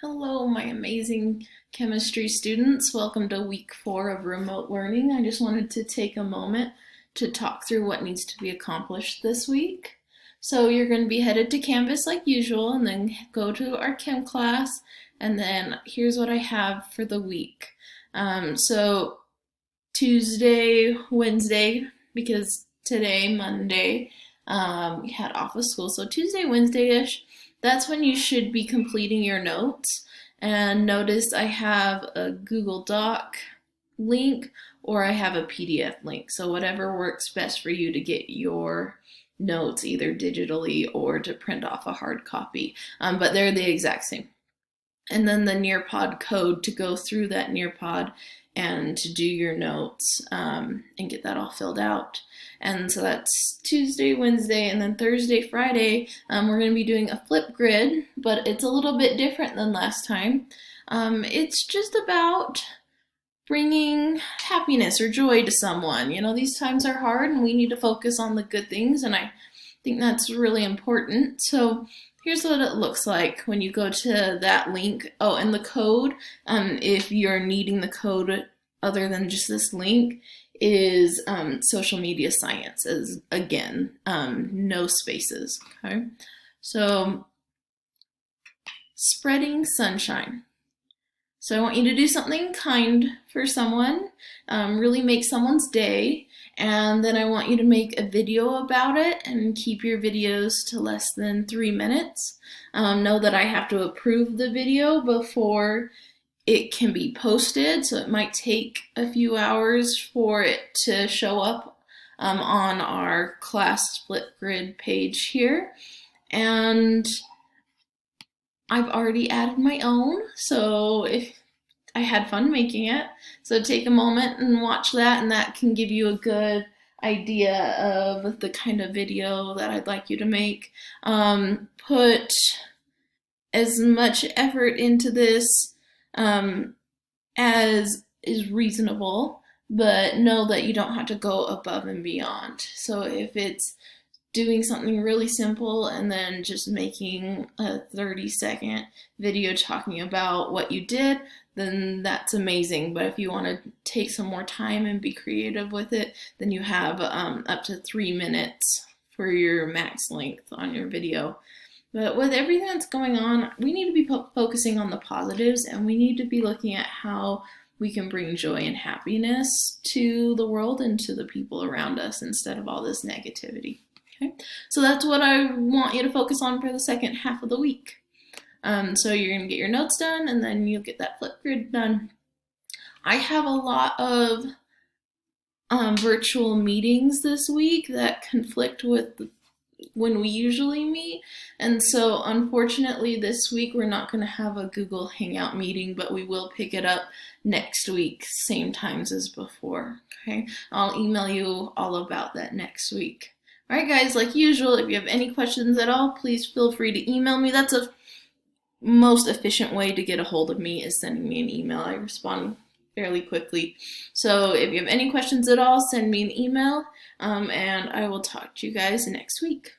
Hello, my amazing chemistry students. Welcome to week 4 of remote learning. I just wanted to take a moment to talk through what needs to be accomplished this week. So you're going to be headed to Canvas like usual and then go to our chem class, and then here's what I have for the week. So Tuesday, Wednesday, because today, Monday, we had off of school. So Tuesday, Wednesday-ish, that's when you should be completing your notes. And notice I have a Google Doc link or I have a PDF link. So whatever works best for you to get your notes either digitally or to print off a hard copy. But they're the exact same. And then the Nearpod code to go through that Nearpod and to do your notes and get that all filled out. And so that's Tuesday, Wednesday, and then Thursday, Friday, we're going to be doing a flip grid, but it's a little bit different than last time. It's just about bringing happiness or joy to someone. You know, these times are hard and we need to focus on the good things, and I think that's really important. So here's what it looks like when you go to that link. Oh, and the code, if you're needing the code other than just this link, is social media science, as again, no spaces, okay? So spreading sunshine. So I want you to do something kind for someone, really make someone's day, and then I want you to make a video about it and keep your videos to less than 3 minutes. Know that I have to approve the video before it can be posted, so it might take a few hours for it to show up on our class split grid page here. And I've already added my own, so if I had fun making it. So take a moment and watch that, and that can give you a good idea of the kind of video that I'd like you to make. Put as much effort into this as is reasonable, but know that you don't have to go above and beyond. So if it's doing something really simple and then just making a 30-second video talking about what you did, then that's amazing. But if you want to take some more time and be creative with it, then you have up to 3 minutes for your max length on your video. But with everything that's going on, we need to be focusing on the positives, and we need to be looking at how we can bring joy and happiness to the world and to the people around us instead of all this negativity. Okay, so that's what I want you to focus on for the second half of the week. So you're going to get your notes done, and then you'll get that flip grid done. I have a lot of virtual meetings this week that conflict with when we usually meet, and so unfortunately this week we're not going to have a Google Hangout meeting, but we will pick it up next week, same times as before. Okay, I'll email you all about that next week. Alright guys, like usual, if you have any questions at all, please feel free to email me. That's a most efficient way to get a hold of me, is sending me an email. I respond fairly quickly. So if you have any questions at all, send me an email, and I will talk to you guys next week.